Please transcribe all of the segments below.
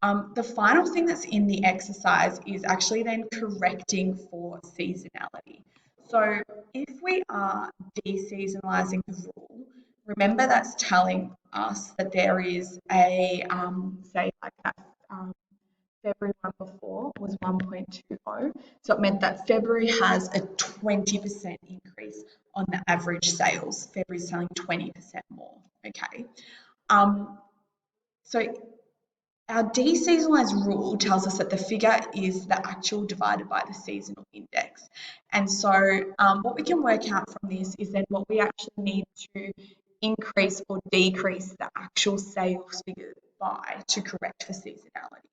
The final thing that's in the exercise is actually then correcting for seasonality. So if we are deseasonalising the rule, remember that's telling us that there is a, say like that February one before was 1.20. So it meant that February has a 20% increase on the average sales. February's selling 20% more, okay? So our deseasonalised rule tells us that the figure is the actual divided by the seasonal index. And so what we can work out from this is then what we actually need to increase or decrease the actual sales figure by to correct for seasonality.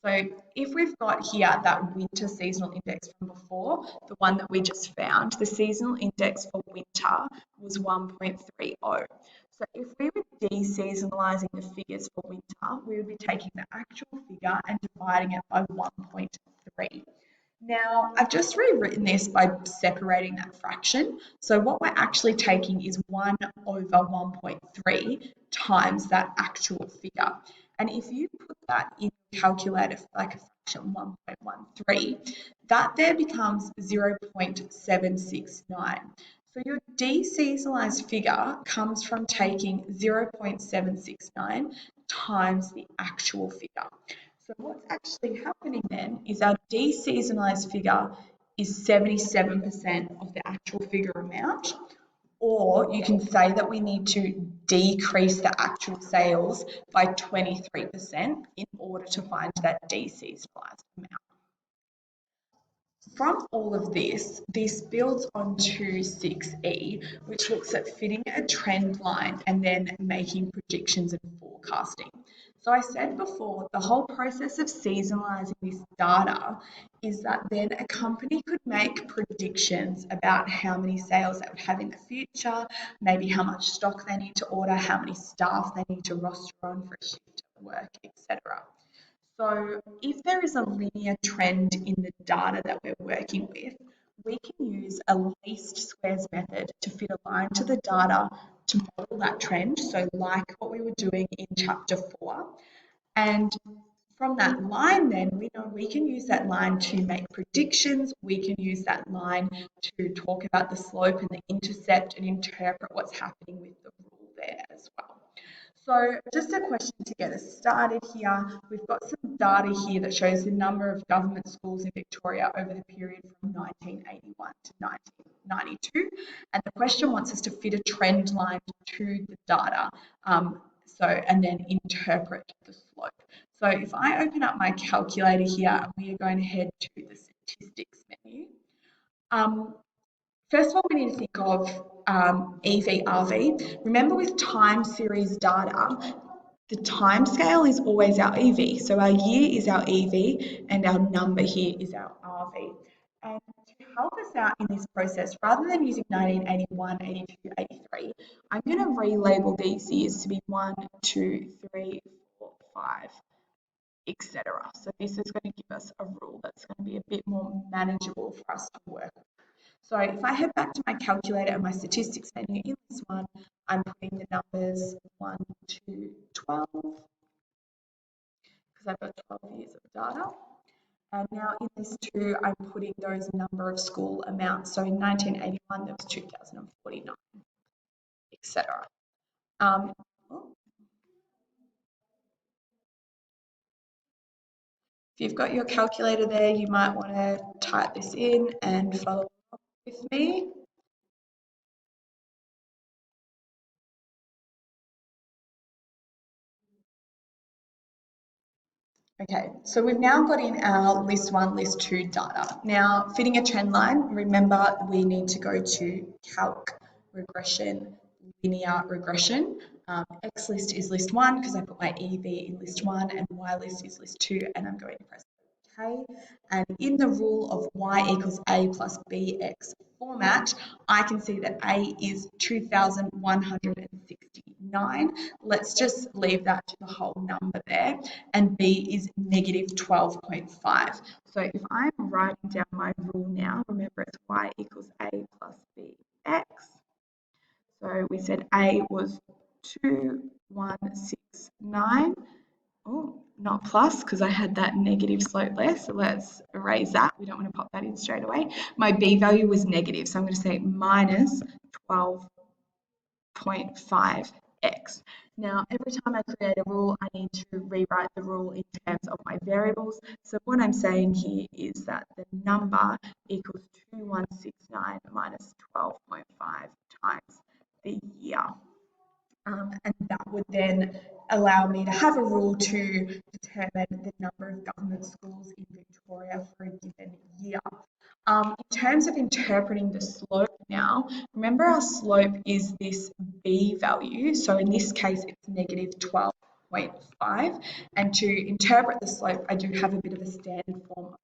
So if we've got here that winter seasonal index from before, the one that we just found, the seasonal index for winter was 1.30. So if we were deseasonalising the figures for winter, we would be taking the actual figure and dividing it by 1.3. Now, I've just rewritten this by separating that fraction. So what we're actually taking is 1 over 1.3 times that actual figure. And if you put that in a calculator like a fraction 1.13, that there becomes 0.769. So your deseasonalised figure comes from taking 0.769 times the actual figure. So what's actually happening then is our deseasonalised figure is 77% of the actual figure amount, or you can say that we need to decrease the actual sales by 23% in order to find that deseasonalised amount. From all of this, this builds onto 6E, which looks at fitting a trend line and then making predictions and forecasting. So I said before, the whole process of seasonalising this data is that then a company could make predictions about how many sales they would have in the future, maybe how much stock they need to order, how many staff they need to roster on for a shift at work, etc. So if there is a linear trend in the data that we're working with, we can use a least squares method to fit a line to the data to model that trend. So like what we were doing in chapter 4. And from that line then, we know we can use that line to make predictions. We can use that line to talk about the slope and the intercept and interpret what's happening with the rule there as well. So just a question to get us started here. We've got some data here that shows the number of government schools in Victoria over the period from 1981 to 1992. And the question wants us to fit a trend line to the data, and then interpret the slope. So if I open up my calculator here, we are going to head to the statistics menu. First of all, we need to think of EV/RV. Remember with time series data, the time scale is always our EV. So our year is our EV and our number here is our RV. And to help us out in this process, rather than using 1981, 82, 83, I'm going to relabel these years to be 1, 2, 3, 4, 5, etc. So this is going to give us a rule that's going to be a bit more manageable for us to work with. So if I head back to my calculator and my statistics menu in this one, I'm putting the numbers 1 to 12 because I've got 12 years of data. And now in this 2, I'm putting those number of school amounts. So in 1981, there was 2,049, etc. If you've got your calculator there, you might want to type this in and follow up with me. Okay, so we've now got in our list 1, list 2 data. Now, fitting a trend line, remember we need to go to calc, regression, linear regression. X list is list 1 because I put my EV in list 1 and Y list is list 2 and I'm going to press OK. And in the rule of Y equals A plus BX format, I can see that A is 2,169. Let's just leave that to the whole number there. And B is negative 12.5. So if I'm writing down my rule now, remember it's Y equals A plus BX. So we said A was 2,169 oh, not plus because I had that negative slope there. So let's erase that. We don't want to pop that in straight away. My B value was negative. So I'm going to say minus 12.5x. Now, every time I create a rule, I need to rewrite the rule in terms of my variables. So what I'm saying here is that the number equals 2169 minus 12.5 times the year. And that would then allow me to have a rule to determine the number of government schools in Victoria for a given year. In terms of interpreting the slope now, remember our slope is this B value. So in this case, it's negative 12.5. And to interpret the slope, I do have a bit of a standard form of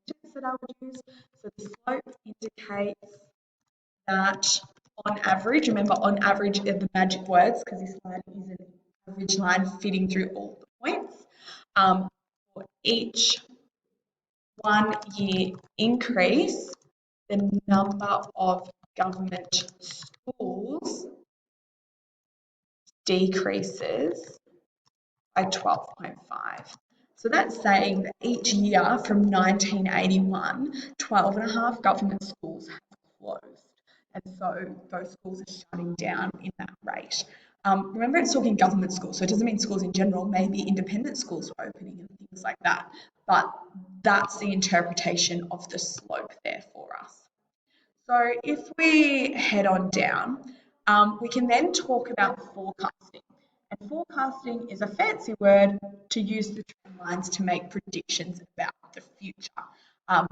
sentence that I would use. So the slope indicates that on average, remember on average are the magic words because this line is an average line fitting through all the points. For each 1 year increase, the number of government schools decreases by 12.5. So that's saying that each year from 1981, 12 and a half government schools have closed. And so those schools are shutting down in that rate. Remember, it's talking government schools, so it doesn't mean schools in general, maybe independent schools are opening and things like that. But that's the interpretation of the slope there for us. So if we head on down, we can then talk about forecasting. And forecasting is a fancy word to use the trend lines to make predictions about the future.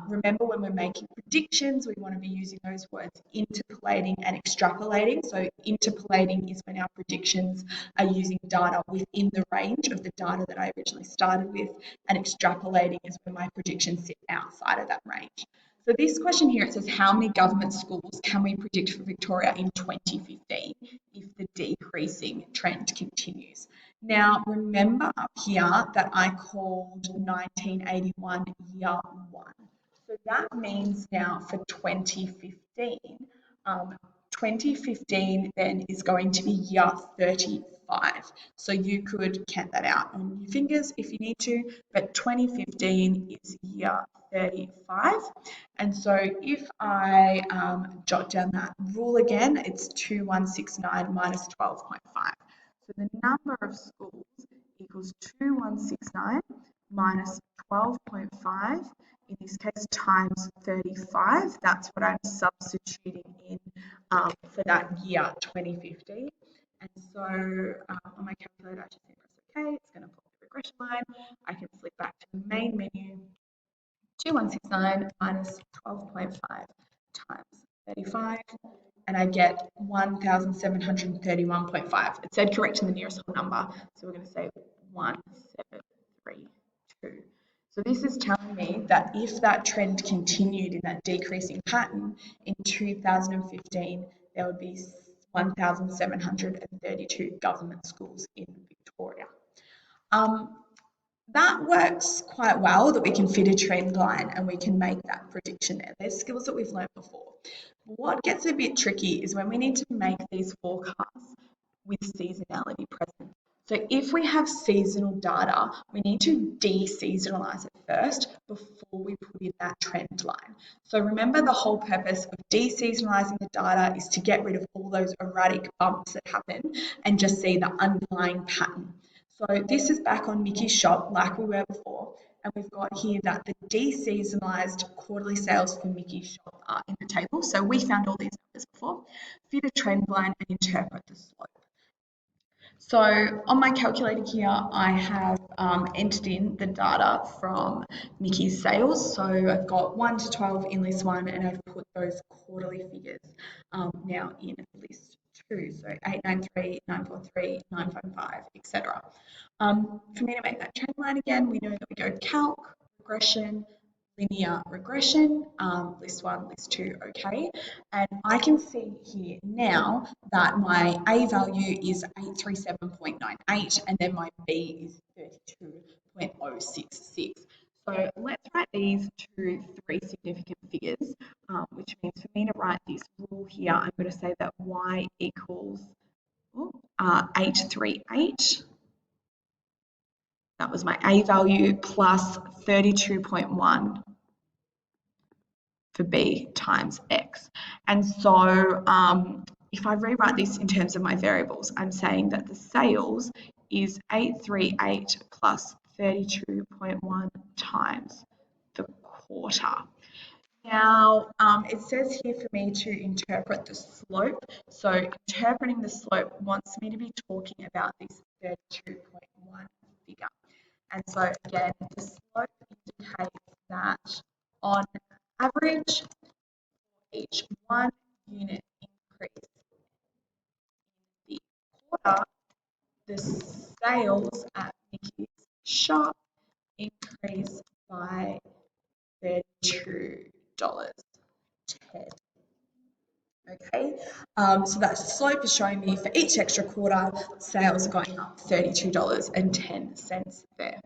Remember, when we're making predictions, we want to be using those words interpolating and extrapolating. So interpolating is when our predictions are using data within the range of the data that I originally started with, and extrapolating is when my predictions sit outside of that range. So this question here, it says, how many government schools can we predict for Victoria in 2015 if the decreasing trend continues? Now, remember up here that I called 1981 year one. So that means now for 2015, 2015 then is going to be year 35. So you could count that out on your fingers if you need to, but 2015 is year 35. And so if I jot down that rule again, it's 2169 minus 12.5. So the number of schools equals 2169 minus 12.5, in this case times 35. That's what I'm substituting in for that year 2015. And so on my calculator, I just press OK. It's going to plot the regression line. I can flick back to the main menu. 2169 minus 12.5 times 35, and I get 1731.5. It said correct in the nearest whole number, so we're going to say 1732. So this is telling me that if that trend continued in that decreasing pattern in 2015, there would be 1,732 government schools in Victoria. That works quite well, that we can fit a trend line and we can make that prediction there. There's skills that we've learned before. What gets a bit tricky is when we need to make these forecasts with seasonality present. So if we have seasonal data, we need to de-seasonalize it first before we put in that trend line. So remember, the whole purpose of de-seasonalizing the data is to get rid of all those erratic bumps that happen and just see the underlying pattern. So this is back on Mickey's shop like we were before, and we've got here that the de-seasonalized quarterly sales for Mickey's shop are in the table. So we found all these numbers before. Fit a trend line and interpret the slope. So on my calculator here, I have entered in the data from Mickey's sales. So I've got 1 to 12 in list 1, and I've put those quarterly figures now in list 2. So 893, 943, 955, etc. For me to make that trend line again, we know that we go calc, regression, linear regression, list 1, list 2, okay. And I can see here now that my A value is 837.98 and then my B is 32.066. So let's write these two 3 significant figures, which means for me to write this rule here, I'm going to say that Y equals 838 that was my A value, plus 32.1 for B times X. And so if I rewrite this in terms of my variables, I'm saying that the sales is 838 plus 32.1 times the quarter. Now, it says here for me to interpret the slope. So interpreting the slope wants me to be talking about this 32.1 figure. And so again, the slope indicates that on average, each 1 unit increase in the quarter, the sales at Nikki's shop increase by $32.10. Okay, so that slope is showing me for each extra quarter, sales are going up $32.10 there.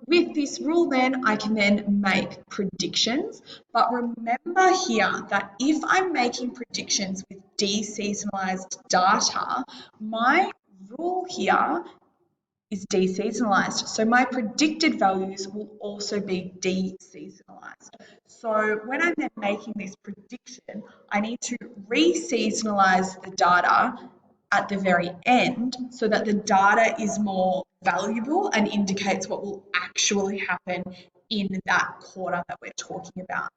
With this rule then, I can then make predictions, but remember here that if I'm making predictions with deseasonalized data, my rule here is deseasonalized. So my predicted values will also be deseasonalized. So when I'm then making this prediction, I need to re-seasonalize the data at the very end so that the data is more valuable and indicates what will actually happen in that quarter that we're talking about.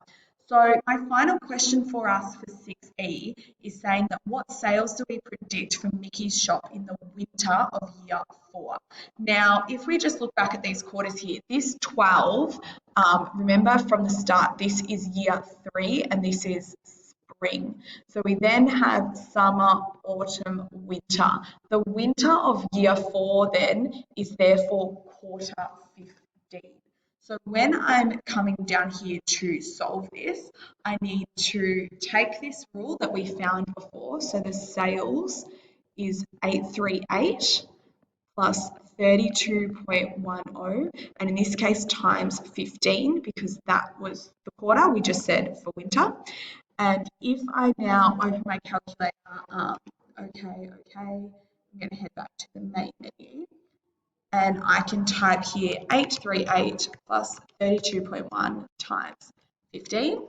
So my final question for us for 6E is saying that what sales do we predict from Mickey's shop in the winter of year 4? Now, if we just look back at these quarters here, this 12, remember from the start, this is year 3 and this is spring. So we then have summer, autumn, winter. The winter of year 4 then is therefore quarter 15. So when I'm coming down here to solve this, I need to take this rule that we found before. So the sales is 838 plus 32.10, and in this case times 15 because that was the quarter we just said for winter. And if I now open my calculator, I'm going to head back to the main menu. And I can type here 838 plus 32.1 times 15.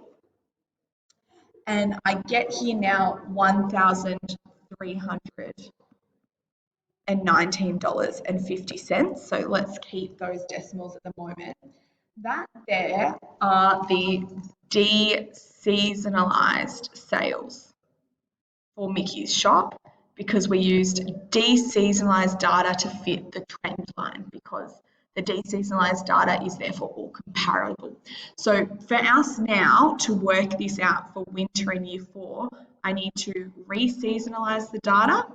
And I get here now $1,319.50. So let's keep those decimals at the moment. That there are the deseasonalized sales for Mickey's shop, because we used deseasonalized data to fit the trend line, because the deseasonalized data is therefore all comparable. So for us now to work this out for winter in year 4, I need to re-seasonalize the data.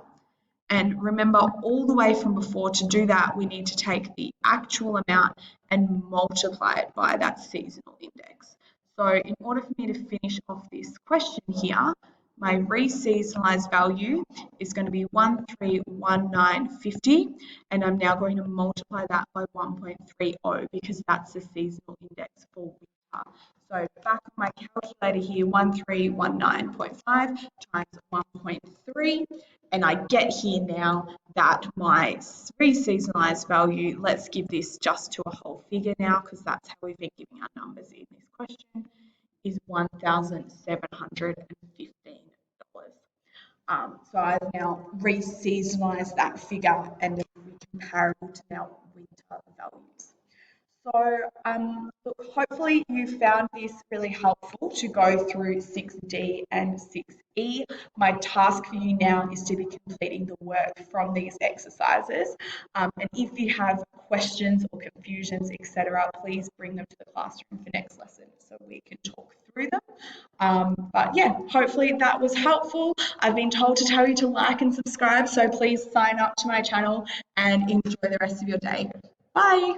And remember, all the way from before, to do that, we need to take the actual amount and multiply it by that seasonal index. So in order for me to finish off this question here, my re-seasonalized value is going to be 1319.50, and I'm now going to multiply that by 1.30 because that's the seasonal index for winter. So back on my calculator here, 1319.5 times 1.3, and I get here now that my re-seasonalized value, let's give this just to a whole figure now because that's how we've been giving our numbers in this question, is $1,715. So I've now re-seasonalized that figure and it will be comparable to our winter values. So look, hopefully you found this really helpful to go through 6D and 6E. My task for you now is to be completing the work from these exercises. And if you have questions or confusions, etc., please bring them to the classroom for next lesson so we can talk through them. But yeah, hopefully that was helpful. I've been told to tell you to like and subscribe, so please sign up to my channel and enjoy the rest of your day. Bye.